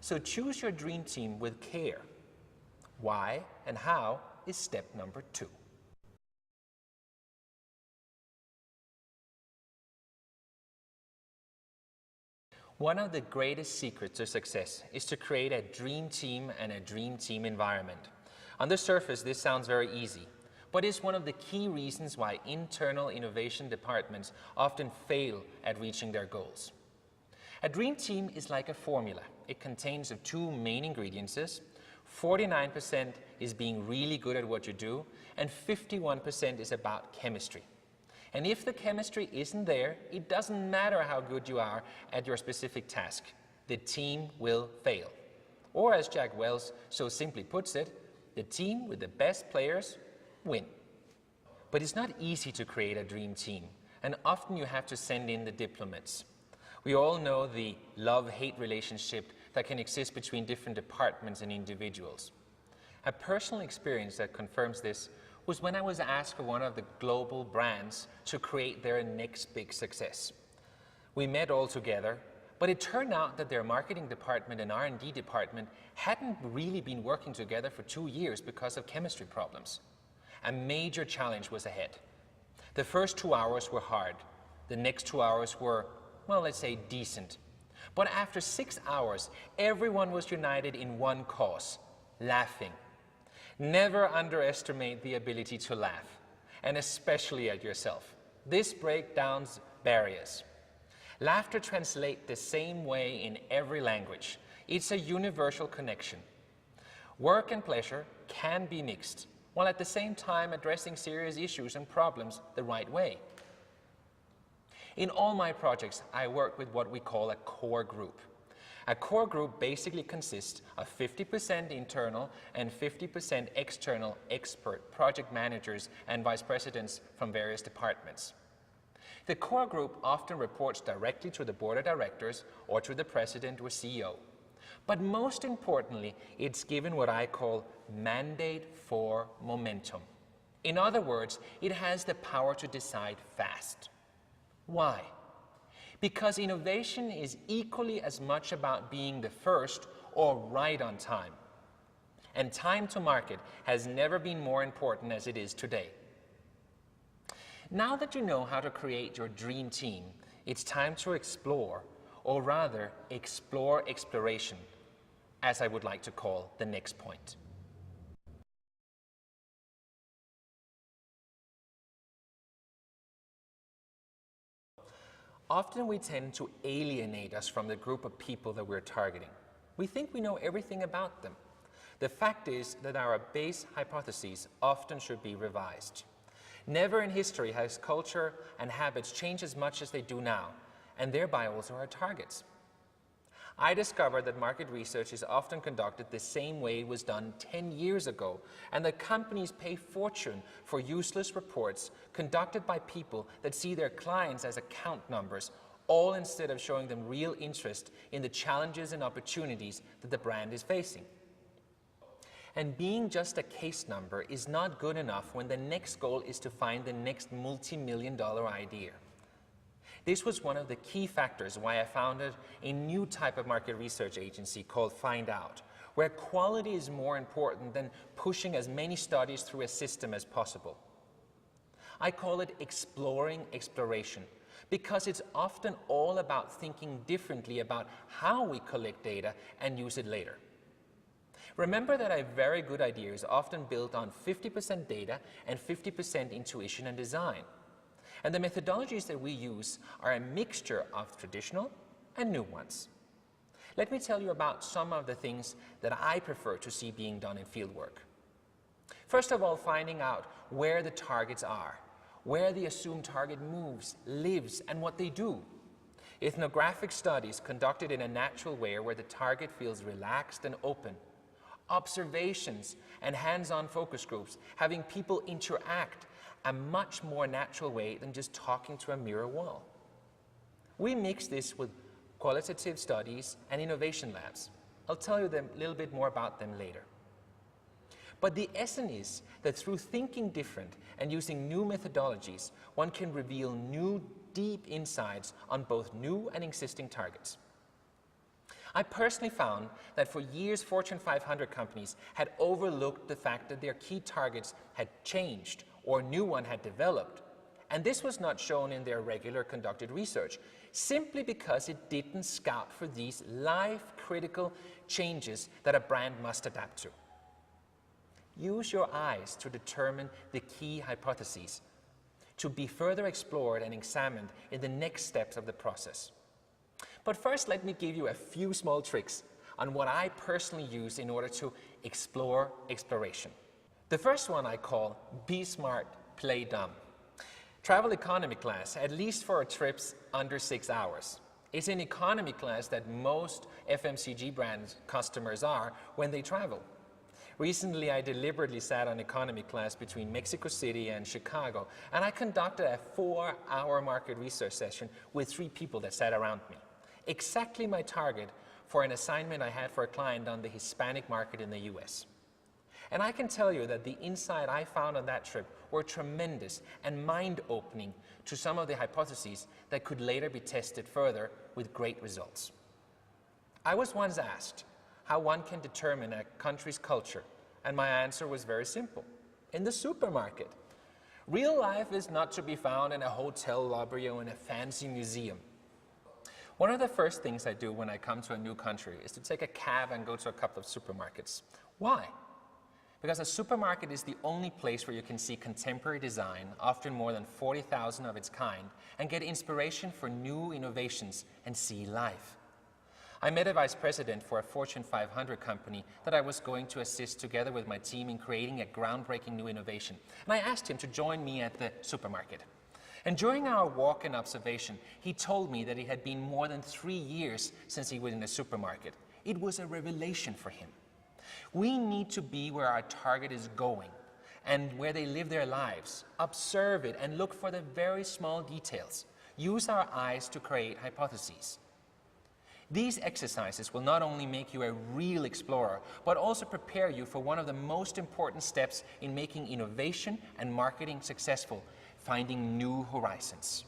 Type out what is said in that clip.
So choose your dream team with care. Why and how is step number 2. One of the greatest secrets to success is to create a dream team and a dream team environment. On the surface, this sounds very easy, but it's one of the key reasons why internal innovation departments often fail at reaching their goals. A dream team is like a formula. It contains of 2 main ingredients. 49% is being really good at what you do, and 51% is about chemistry. And if the chemistry isn't there, it doesn't matter how good you are at your specific task. The team will fail. Or as Jack Welch so simply puts it, the team with the best players win. But it's not easy to create a dream team, and often you have to send in the diplomats. We all know the love-hate relationship that can exist between different departments and individuals. A personal experience that confirms this was when I was asked for one of the global brands to create their next big success. We met all together, but it turned out that their marketing department and R&D department hadn't really been working together for 2 years because of chemistry problems. A major challenge was ahead. The first 2 hours were hard. The next 2 hours were, well, let's say decent. But after 6 hours, everyone was united in one cause: laughing. Never underestimate the ability to laugh, and especially at yourself. This breaks down barriers. Laughter translates the same way in every language. It's a universal connection. Work and pleasure can be mixed, while at the same time addressing serious issues and problems the right way. In all my projects, I work with what we call a core group. A core group basically consists of 50% internal and 50% external expert project managers and vice presidents from various departments. The core group often reports directly to the board of directors or to the president or CEO. But most importantly, it's given what I call mandate for momentum. In other words, it has the power to decide fast. Why? Because innovation is equally as much about being the first or right on time. And time to market has never been more important as it is today. Now that you know how to create your dream team, it's time to explore, or rather explore exploration, as I would like to call the next point. Often we tend to alienate us from the group of people that we're targeting. We think we know everything about them. The fact is that our base hypotheses often should be revised. Never in history has culture and habits changed as much as they do now, and thereby also our targets. I discovered that market research is often conducted the same way it was done 10 years ago, and that companies pay fortune for useless reports conducted by people that see their clients as account numbers, all instead of showing them real interest in the challenges and opportunities that the brand is facing. And being just a case number is not good enough when the next goal is to find the next multi-million-dollar idea. This was one of the key factors why I founded a new type of market research agency called Find Out, where quality is more important than pushing as many studies through a system as possible. I call it exploring exploration, because it's often all about thinking differently about how we collect data and use it later. Remember that a very good idea is often built on 50% data and 50% intuition and design. And the methodologies that we use are a mixture of traditional and new ones. Let me tell you about some of the things that I prefer to see being done in fieldwork. First of all, finding out where the targets are, where the assumed target moves, lives, and what they do. Ethnographic studies conducted in a natural way where the target feels relaxed and open. Observations and hands-on focus groups, having people interact a much more natural way than just talking to a mirror wall. We mix this with qualitative studies and innovation labs. I'll tell you a little bit more about them later. But the essence is that through thinking different and using new methodologies, one can reveal new, deep insights on both new and existing targets. I personally found that for years Fortune 500 companies had overlooked the fact that their key targets had changed or new one had developed. And this was not shown in their regular conducted research, simply because it didn't scout for these life-critical changes that a brand must adapt to. Use your eyes to determine the key hypotheses, to be further explored and examined in the next steps of the process. But first, let me give you a few small tricks on what I personally use in order to explore exploration. The first one I call Be Smart, Play Dumb. Travel economy class, at least for trips under 6 hours. It's in economy class that most FMCG brand customers are when they travel. Recently, I deliberately sat on economy class between Mexico City and Chicago, and I conducted a 4-hour market research session with 3 people that sat around me. Exactly my target for an assignment I had for a client on the Hispanic market in the US. And I can tell you that the insight I found on that trip were tremendous and mind-opening to some of the hypotheses that could later be tested further with great results. I was once asked how one can determine a country's culture, and my answer was very simple: in the supermarket. Real life is not to be found in a hotel lobby or in a fancy museum. One of the first things I do when I come to a new country is to take a cab and go to a couple of supermarkets. Why? Because a supermarket is the only place where you can see contemporary design, often more than 40,000 of its kind, and get inspiration for new innovations and see life. I met a vice president for a Fortune 500 company that I was going to assist together with my team in creating a groundbreaking new innovation. And I asked him to join me at the supermarket. And during our walk and observation, he told me that it had been more than 3 years since he was in a supermarket. It was a revelation for him. We need to be where our target is going and where they live their lives. Observe it and look for the very small details. Use our eyes to create hypotheses. These exercises will not only make you a real explorer, but also prepare you for one of the most important steps in making innovation and marketing successful: finding new horizons.